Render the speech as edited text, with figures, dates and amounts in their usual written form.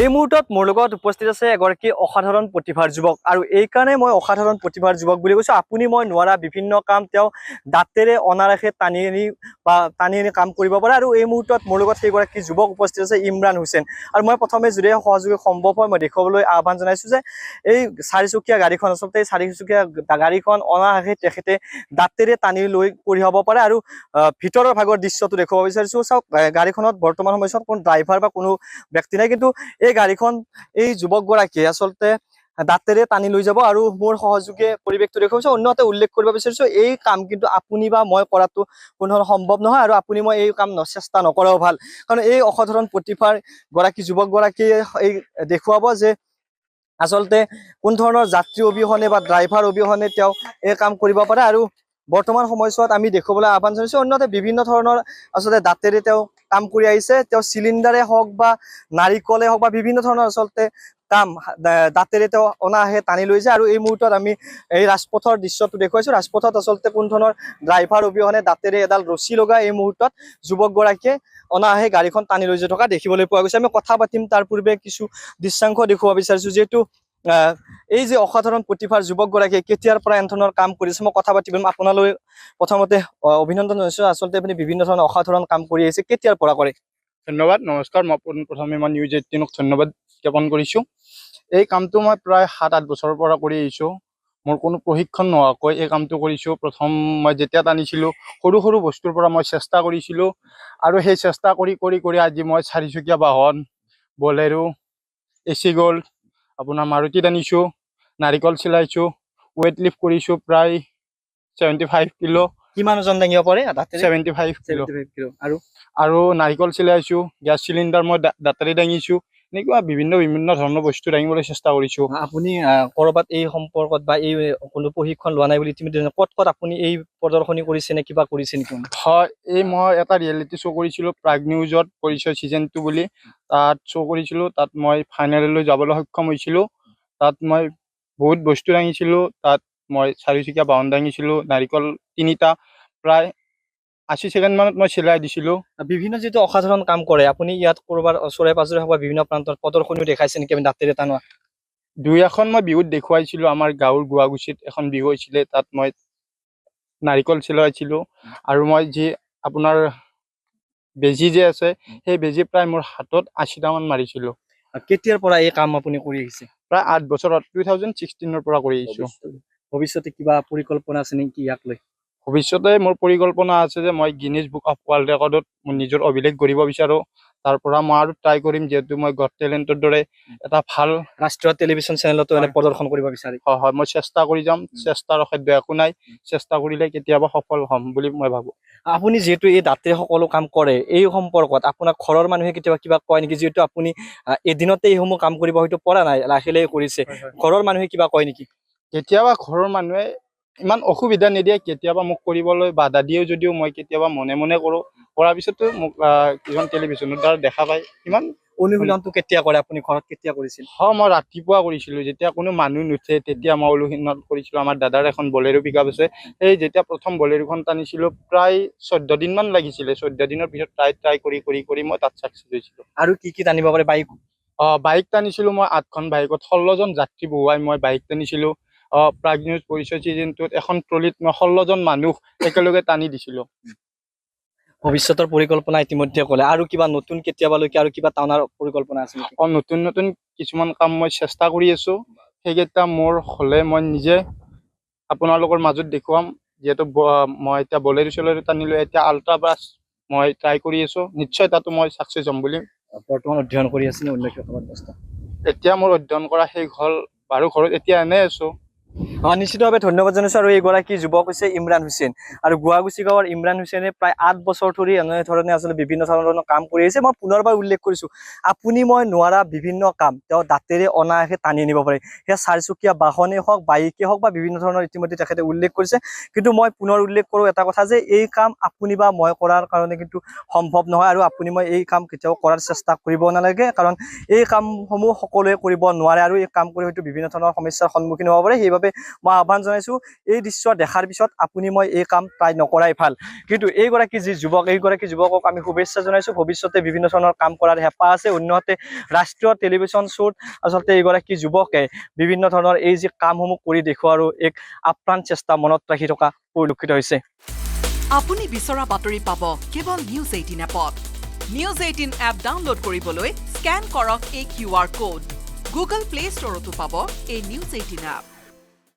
এই মুহূৰ্তত মোৰ লগত উপস্থিত আছে এগৰাকী অসাধাৰণ প্ৰতিভাৰ যুৱক আৰু এই কাৰণে মই অসাধাৰণ প্ৰতিভাৰ যুৱক বুলি কৈছো। আপুনি মই নোৱাৰা বিভিন্ন কাম তেওঁ দাঁতেৰে অনাৰাশে টানি আনি কাম কৰিব পাৰে আৰু এই মুহূৰ্তত মোৰ লগত সেইগৰাকী যুৱক উপস্থিত আছে ইমৰান হুছেইন। আৰু মই প্ৰথমে যদি সহযোগী সম্ভৱ হয় মই দেখুৱাবলৈ আহ্বান জনাইছো যে এই চাৰিচকীয়া গাড়ীখন আচলতে এই চাৰিচকীয়া গাড়ীখন অনাৰাশে তেখেতে দাঁতেৰে টানি লৈ কঢ়িয়াব পাৰে আৰু ভিতৰৰ ভাগৰ দৃশ্যটো দেখুৱাব বিচাৰিছো। চাওক, গাড়ীখনত বৰ্তমান সময়ত কোনো ড্ৰাইভাৰ বা কোনো ব্যক্তি নাই, কিন্তু এই গাড়ীখন এই যুৱকগৰাকীয়ে আচলতে দাঁতেৰে টানি লৈ যাব আৰু মোৰ সহযোগে পৰিৱেশটো দেখুৱাইছে। অন্যতে উল্লেখ কৰিব বিচাৰিছো এই কাম কিন্তু আপুনি বা মই কৰাটো কোনো ধৰণৰ সম্ভৱ নহয় আৰু আপুনি মই এই কাম চেষ্টা নকৰাও ভাল, কাৰণ এই অসাধাৰণ প্ৰতিভাৰ যুৱকগৰাকীয়ে এই দেখুৱাব যে আচলতে কোন ধৰণৰ যাত্ৰী অবিহনে বা ড্ৰাইভাৰ অবিহনে তেওঁ এই কাম কৰিব পাৰে। আৰু বৰ্তমান সময়ছোৱাত আমি দেখুৱাবলৈ আহ্বান জনাইছো। অন্যতে বিভিন্ন ধৰণৰ আচলতে দাঁতেৰে তেওঁ কাম কৰি আহিছে। তেওঁ চিলিণ্ডাৰে হওক বা নাৰিকলে হওক বা বিভিন্ন ধৰণৰ আচলতে কাম দাঁতেৰে তেওঁ অনাহে টানি লৈ যায়। আৰু এই মুহূৰ্তত আমি এই ৰাজপথৰ দৃশ্যটো দেখুৱাইছো। ৰাজপথত আচলতে কোনো ধৰণৰ ড্ৰাইভাৰ অবিহনে দাঁতেৰে এডাল ৰছী লগাই এই মুহূৰ্তত যুৱকগৰাকীয়ে অনাহে গাড়ীখন টানি লৈ যোৱা থকা দেখিবলৈ পোৱা গৈছে। আমি কথা পাতিম তাৰ পূৰ্বে কিছু দৃশ্যাংশ দেখুৱাব বিচাৰিছো। যিহেতু এই যে অসাধাৰণ প্ৰতিভাৰ যুৱকগৰাকীয়ে কেতিয়াৰ পৰা এনেধৰণৰ কাম কৰিছে মই কথা পাতিম। আপোনালৈ প্ৰথমতে অভিনন্দন জনাইছো। আচলতে আপুনি বিভিন্ন ধৰণৰ অসাধাৰণ কাম কৰি আহিছে, কেতিয়াৰ পৰা কৰে? ধন্যবাদ, নমস্কাৰ। মই প্ৰথমে মই নিউজ 18ক ধন্যবাদ জ্ঞাপন কৰিছোঁ। এই কামটো মই প্ৰায় 7-8 বছৰৰ পৰা কৰি আহিছোঁ। মোৰ কোনো প্ৰশিক্ষণ নোহোৱাকৈ এই কামটো কৰিছোঁ। প্ৰথম মই যেতিয়া টানিছিলোঁ সৰু সৰু বস্তুৰ পৰা মই চেষ্টা কৰিছিলোঁ আৰু সেই চেষ্টা কৰি কৰি কৰি আজি মই চাৰিচকীয়া বাহন, বলেৰো, AC গ'ল্ড, আপোনাৰ মাৰুতি টানিছোঁ, নাৰিকল চিলাইছোঁ, ৱেইট লিফ্ট কৰিছোঁ প্ৰায় 75 কিলো। কিমান ওজন দাঙিব পাৰে? 75 কিলো। আৰু নাৰিকল চিলাইছোঁ, গেছ চিলিণ্ডাৰ মই দাঁতেৰে দাঙিছোঁ। এনেকুৱা বিভিন্ন ধৰণৰ বস্তু দাঙিবলৈ চেষ্টা কৰিছোঁ। আপুনি ক'ৰবাত এই সম্পৰ্কত বা এই কোনো প্ৰশিক্ষণ লোৱা নাই বুলি ইতিমধ্যে ক'ত আপুনি এই প্ৰদৰ্শনী কৰিছে নে কিবা কৰিছে নেকি? হয়, এই মই এটা ৰিয়েলিটি শ্ব' কৰিছিলোঁ প্ৰাগ নিউজত, পৰিচয় ছিজন 2 বুলি। তাত শ্ব' কৰিছিলোঁ। তাত মই ফাইনেললৈ যাবলৈ সক্ষম হৈছিলোঁ। তাত মই বহুত বস্তু দাঙিছিলোঁ। তাত মই চাৰিচকীয়া বাহন দাঙিছিলোঁ, নাৰিকল 3টা, প্ৰায় 80 ছেকেণ্ড মানত মই চিলাই দিছিলোঁ। বিভিন্ন যিটো অসাধাৰণ কাম কৰে আপুনি ইয়াত কৰবাৰ ওচৰে পাজৰে হওক বা বিভিন্ন প্ৰান্তত প্ৰদৰ্শনীও দেখাইছে নেকি আমি দাঁতেৰে টানোৱা? 2-এখন মই বিহুত দেখুৱাইছিলোঁ। আমাৰ গাঁৱৰ গুৱাগুচিত এখন বিহু হৈছিলে, তাত মই নাৰিকল চিলাইছিলোঁ। আৰু মই যি আপোনাৰ বেজী যে আছে সেই বেজী প্ৰায় মোৰ হাতত 80টা মান মাৰিছিলোঁ। কেতিয়াৰ পৰা এই কাম আপুনি কৰি আহিছে? প্ৰায় 8 বছৰত, 2016ৰ পৰা কৰি আহিছোঁ। ভৱিষ্যতে কিবা পৰিকল্পনা আছে নেকি ইয়াক লৈ? ভৱিষ্যতে মোৰ পৰিকল্পনা আছে যে মই গিনিজ বুক অফ ৱৰ্ল্ড ৰেকৰ্ডত মোৰ নিজৰ অভিলেখ গঢ়িব বিচাৰোঁ। তাৰ পৰা মই আৰু ট্ৰাই কৰিম, যিহেতু মই গট টেলেণ্টৰ দৰে এটা ভাল ৰাষ্ট্ৰীয় টেলিভিছন চেনেলতো এনে প্ৰদৰ্শন কৰিব বিচাৰি। হয়, মই চেষ্টা কৰি যাম। চেষ্টাৰ অসাধ্য একো নাই। চেষ্টা কৰিলে কেতিয়াবা সফল হ'ম বুলি মই ভাবোঁ। আপুনি যিহেতু এই দাঁতেৰে সকলো কাম কৰে, এই সম্পৰ্কত আপোনাক ঘৰৰ মানুহে কেতিয়াবা কিবা কয় নেকি? যিহেতু আপুনি এদিনতে এইসমূহ কাম কৰিব হয়তো পৰা নাই, লাহে লাহে কৰিছে, ঘৰৰ মানুহে কিবা কয় নেকি? কেতিয়াবা ঘৰৰ মানুহে ইমান অসুবিধা নিদিয়ে। কেতিয়াবা মোক কৰিবলৈ বাধা দিয়ে যদিও মই কেতিয়াবা মনে মনে কৰোঁ। কৰাৰ পিছতো মোক কিছুমান টেলিভিছনৰ দ্বাৰা দেখা পায়। ইমান অনুশীলনটো কেতিয়া কৰে আপুনি? ঘৰত কেতিয়া কৰিছিল? হয়, মই ৰাতিপুৱা কৰিছিলোঁ, যেতিয়া কোনো মানুহ নুঠে তেতিয়া মই অনুশীলন কৰিছিলোঁ। আমাৰ দাদাৰ এখন বলেৰো পিকআপ আছে। সেই যেতিয়া প্ৰথম বলেৰোখন টানিছিলোঁ প্ৰায় 14 দিন মান লাগিছিলে। 14 দিনৰ পিছত ট্ৰাই কৰি মই তাত ছাকচেছ হৈছিলোঁ। আৰু কি কি টানিব পাৰে? বাইক টানিছিলোঁ মই 8খন বাইকত 16জন যাত্ৰী বহুৱাই মই বাইক টানিছিলোঁ। প্ৰাগ নিউজ পৰিচয় ছিজনটোত এখন ট্ৰলিত মই 16জন মানুহ একেলগে টানি দিছিলোঁ। ভৱিষ্যতৰ পৰিকল্পনা ইতিমধ্যে ক'লে, আৰু কিবা নতুন কেতিয়াবালৈকে আৰু কিবা টানাৰ পৰিকল্পনা আছে নেকি? নতুন কিছুমান কাম মই চেষ্টা কৰি আছোঁ। সেইকেইটা মোৰ হ'লে মই নিজে আপোনালোকৰ মাজত দেখুৱাম। যিহেতু মই এতিয়া বলেৰো চলেৰো টানিলোঁ, এতিয়া আল্ট্ৰা বাছ মই ট্ৰাই কৰি আছোঁ। নিশ্চয় তাতো মই ছাকচেছ হ'ম বুলি। বৰ্তমান অধ্যয়ন কৰি আছে নে অন্য কিবা? এতিয়া মোৰ অধ্যয়ন কৰা শেষ হ'ল বাৰু, ঘৰত এতিয়া এনেই আছোঁ। নিশ্চিতভাৱে ধন্যবাদ জনাইছোঁ। আৰু এইগৰাকী যুৱক হৈছে ইমৰান হুছেইন। আৰু গুৱাগুচি গাঁৱৰ ইমৰান হুছেইনে প্ৰায় 8 বছৰ ধৰি এনেধৰণে আচলতে বিভিন্ন ধৰণৰ কাম কৰি আহিছে। মই পুনৰবাৰ উল্লেখ কৰিছোঁ, আপুনি মই নোৱাৰা বিভিন্ন কাম তেওঁ দাঁতেৰে অনায়াসে টানি আনিব পাৰে। সেয়া চাৰিচকীয়া বাহনেই হওক, বাইকেই হওক বা বিভিন্ন ধৰণৰ ইতিমধ্যে তেখেতে উল্লেখ কৰিছে। কিন্তু মই পুনৰ উল্লেখ কৰোঁ এটা কথা যে এই কাম আপুনি বা মই কৰাৰ কাৰণে কিন্তু সম্ভৱ নহয়। আৰু আপুনি মই এই কাম কেতিয়াও কৰাৰ চেষ্টা কৰিব নালাগে, কাৰণ এই কামসমূহ সকলোৱে কৰিব নোৱাৰে আৰু এই কাম কৰি হয়তো বিভিন্ন ধৰণৰ সমস্যাৰ সন্মুখীন হ'ব পাৰে। সেইবাবে সেইবাবে মই আহ্বান জনাইছোঁ এই দৃশ্য দেখাৰ পিছত আপুনি মই এই কাম ট্ৰাই নকৰাই ভাল কিন্তু এইগৰাকী যি যুৱক এইগৰাকী যুৱকক আমি শুভেচ্ছা জনাইছোঁ ভৱিষ্যতে বিভিন্ন ধৰণৰ কাম কৰাৰ হেঁপাহ আছে অন্যহাতে ৰাষ্ট্ৰীয় টেলিভিশ্যন শ্ব'ত আচলতে এইগৰাকী যুৱকে বিভিন্ন ধৰণৰ এই যি কামসমূহ কৰি দেখুৱাৰো এক আপ্ৰাণ চেষ্টা মনত ৰাখি থকা পৰিলক্ষিত হৈছে আপুনি বিচৰা বাতৰি পাব কেৱল নিউজ 18 এপত নিউজ 18 এপ ডাউনলোড কৰিবলৈ স্কেন কৰক এই QR কোড গুগল প্লে ষ্টৰতো পাব এই নিউজ 18 এপ